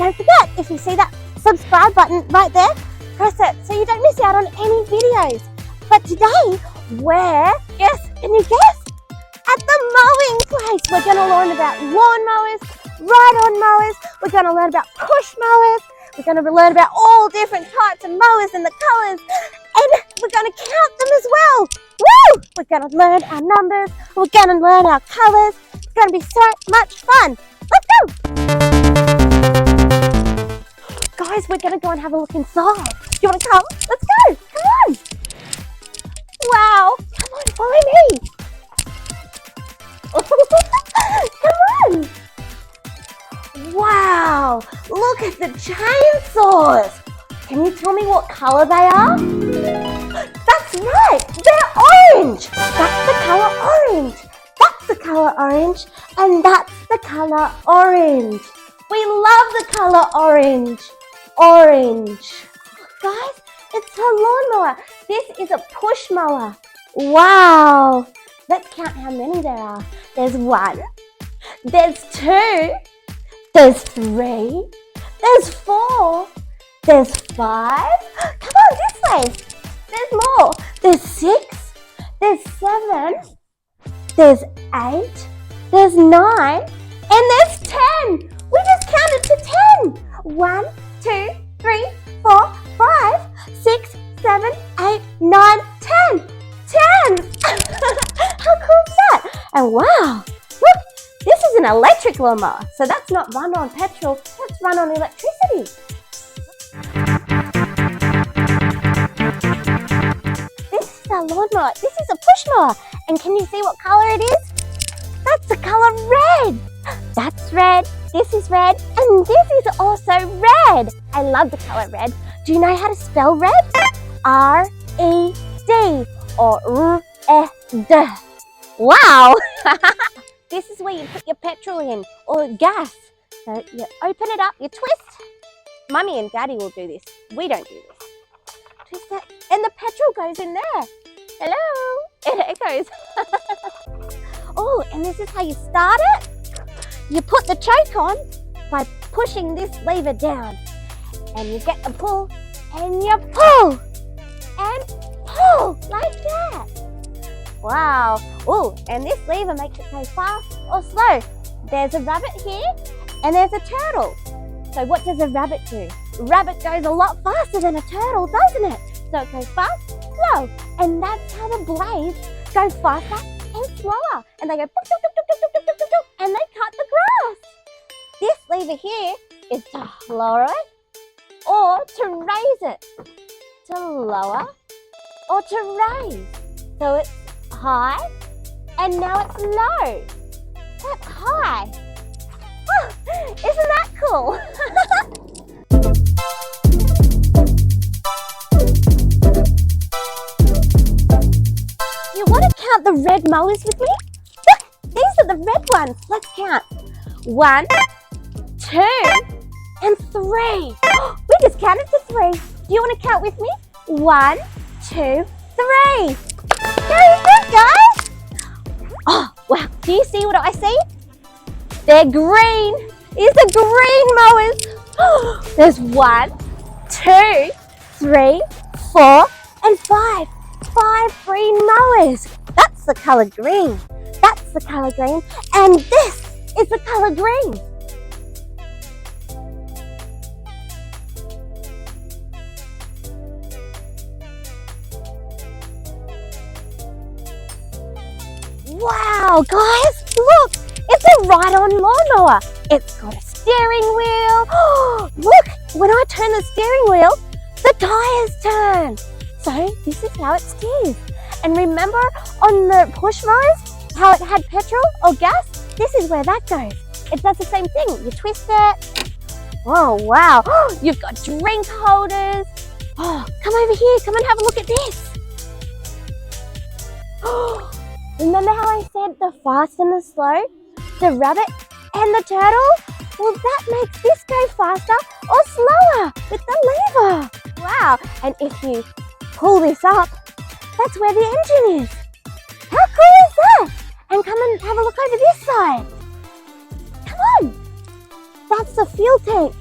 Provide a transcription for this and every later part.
don't forget, if you see that subscribe button right there, press it so you don't miss out on any videos. But today, can you guess? At the mowing place. We're going to learn about lawn mowers, ride-on mowers. We're going to learn about push mowers. We're going to learn about all different types of mowers and the colours. And we're going to count them as well. Woo! We're going to learn our numbers. We're going to learn our colours. It's going to be so much fun. Let's go! Guys, we're going to go and have a look inside. Do you want to come? Let's go. Come on. Wow. Come on, follow me. Come on. Wow. Look at the chainsaws. Can you tell me what colour they are? That's right. They're orange. That's the colour orange. That's the colour orange. And that's the colour orange. We love the colour orange. Orange. Guys, it's a lawnmower. This is a push mower. Wow. Let's count how many there are. There's 1. There's 2. There's 3. There's 4. There's 5. Come on, this way. There's more. There's 6. There's 7. There's 8. There's 9. And there's 10. We just counted to 10. 1, 2, 3, 4, 5, 6, 7, 8, 9, 10. 10! How cool is that? And wow, look, this is an electric lawnmower. So that's not run on petrol, that's run on electricity. This is a lawnmower, this is a push mower. And can you see what colour it is? That's the colour red. That's red, this is red, and this is also red. I love the colour red. Do you know how to spell red? R-E-D or R-E-D. Wow! This is where you put your petrol in or gas. So you open it up, you twist. Mummy and Daddy will do this. We don't do this. Twist it, and the petrol goes in there. Hello! It echoes. Oh, and this is how you start it. You put the choke on by pushing this lever down. And you get the pull, and you pull, and pull, like that. Wow. Oh, and this lever makes it go fast or slow. There's a rabbit here, and there's a turtle. So what does a rabbit do? A rabbit goes a lot faster than a turtle, doesn't it? So it goes fast, slow. And that's how the blades go faster and slower. And they go, and they cut the grass. This lever here is to lower it or to raise it. To lower or to raise. So it's high and now it's low. That's high. Oh, isn't that cool? You want to count the red mowers with me? Look, these are the red ones. Let's count. 1, 2, and 3. We just counted to 3. Do you want to count with me? 1, 2, 3. Very good, guys. Oh, wow. Do you see what I see? They're green. These are green mowers. There's 1, 2, 3, 4, and 5. 5 green mowers. That's the colour green. That's the colour green. And this is the colour green. Wow, guys, look, it's a ride-on lawnmower. It's got a steering wheel. Look, when I turn the steering wheel, the tyres turn. So this is how it steers. And remember on the push mowers, how it had petrol or gas? This is where that goes. It does the same thing. You twist it. Oh, wow. You've got drink holders. Oh, come over here. Come and have a look at this. Remember how I said the fast and the slow? The rabbit and the turtle? Well, that makes this go faster or slower with the lever. Wow. And if you pull this up, that's where the engine is. How cool is that? And come and have a look over this side. Come on. That's the fuel tank.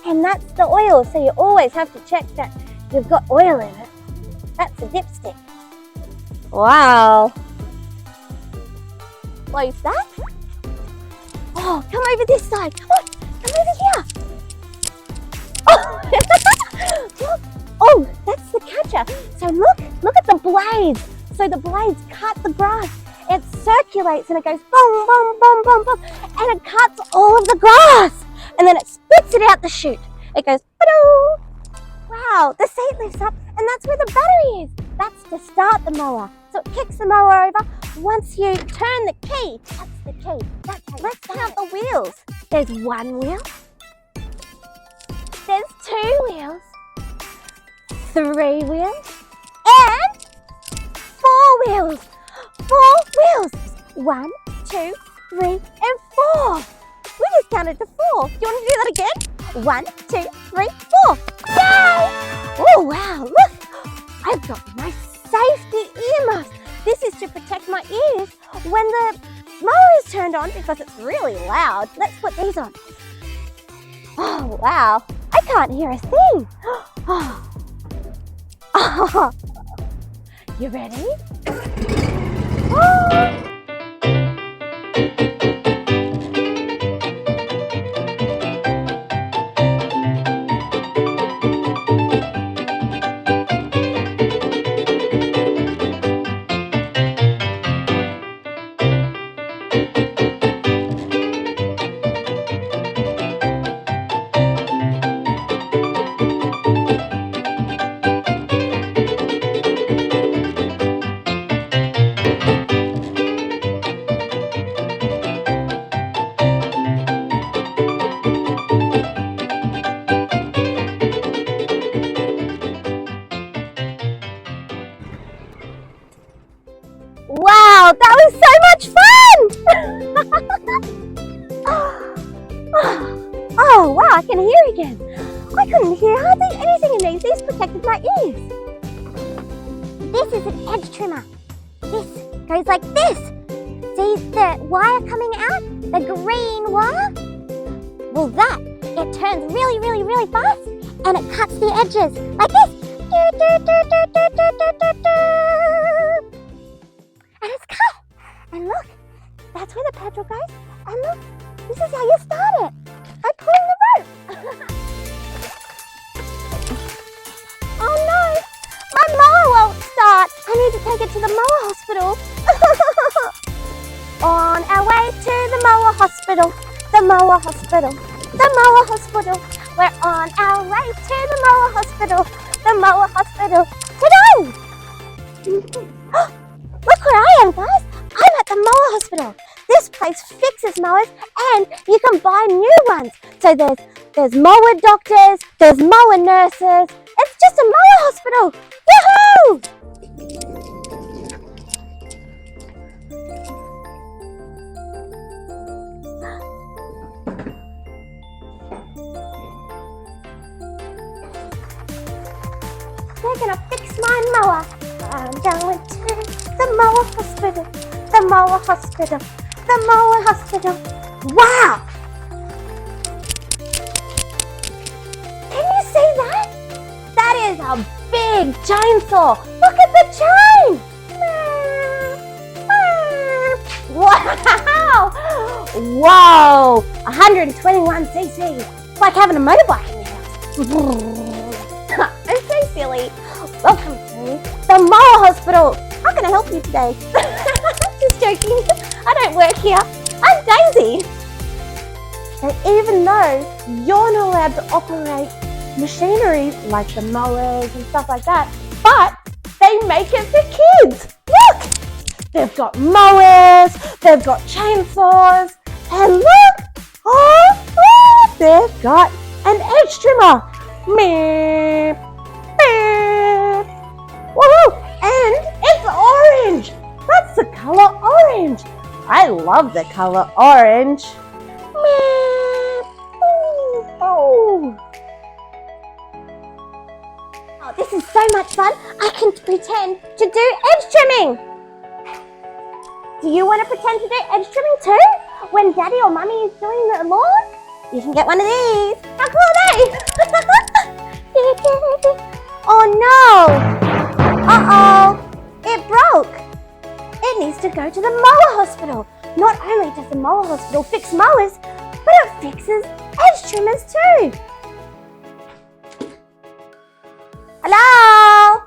And that's the oil, so you always have to check that you've got oil in it. That's the dipstick. Wow. Close that. Oh, come over this side. Oh, come over here. Oh, look. Oh, that's the catcher. So look at the blades. So the blades cut the grass. It circulates and it goes boom, boom, boom, boom, boom, and it cuts all of the grass. And then it spits it out the chute. It goes, ba-doo. Wow, the seat lifts up, and that's where the battery is. That's to start the mower. So it kicks the mower over. Once you turn the key, that's the key. Let's count the wheels. There's 1 wheel. There's 2 wheels. 3 wheels. And 4 wheels. 4 wheels. 1, 2, 3, and 4. We just counted to 4. Do you want to do that again? 1, 2, 3, 4. Yay! Oh, wow, look. I've got my safety earmuffs. This is to protect my ears when the mower is turned on because it's really loud. Let's put these on. Oh, wow. I can't hear a thing. Oh. You ready? Oh. Wow, that was so much fun! Oh, wow, I can hear again. I couldn't hear hardly anything in these. These protected my ears. This is an edge trimmer. This goes like this. See the wire coming out? The green wire? Well, it turns really, really, really fast and it cuts the edges like this. And it's cut. And look, that's where the petrol goes. And look, this is how you start it. By pulling the rope. Oh no, my mower won't start. I need to take it to the mower hospital. On our way to the mower hospital. The mower hospital. The mower hospital. We're on our way to the mower hospital. The mower hospital. Ta-da! Look where I am, guys. I'm at the mower hospital. This place fixes mowers and you can buy new ones. So there's mower doctors, there's mower nurses. It's just a mower hospital. Yahoo! They're gonna fix my mower. I'm going to the mower hospital. The mower hospital. The mower hospital. Wow! Can you see that? That is a big chainsaw. Look at the chain. Wow! Whoa! 121cc. It's like having a motorbike in your house. I'm so silly. Welcome to the mower hospital. How can I help you today? Just joking. I don't work here. I'm Daisy. And even though you're not allowed to operate machinery like the mowers and stuff like that, but they make it for kids. Look! They've got mowers, they've got chainsaws, and look! Oh, they've got an edge trimmer. Meep, meep. Woohoo! And it's orange. That's the color orange. I love the color orange. Meep. Oh. Oh, this is so much fun. I can pretend to do edge trimming. Do you want to pretend to do edge trimming too? When Daddy or Mummy is doing the lawn? You can get one of these. How cool are they? Oh no! Uh-oh! It broke! It needs to go to the Mower Hospital. Not only does the Mower Hospital fix mowers, but it fixes edge trimmers too. Hello?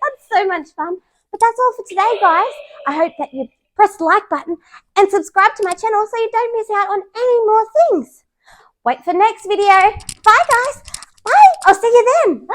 That's so much fun. But that's all for today, guys. I hope that you press the like button and subscribe to my channel so you don't miss out on any more things. Wait for the next video. Bye, guys. Bye. I'll see you then.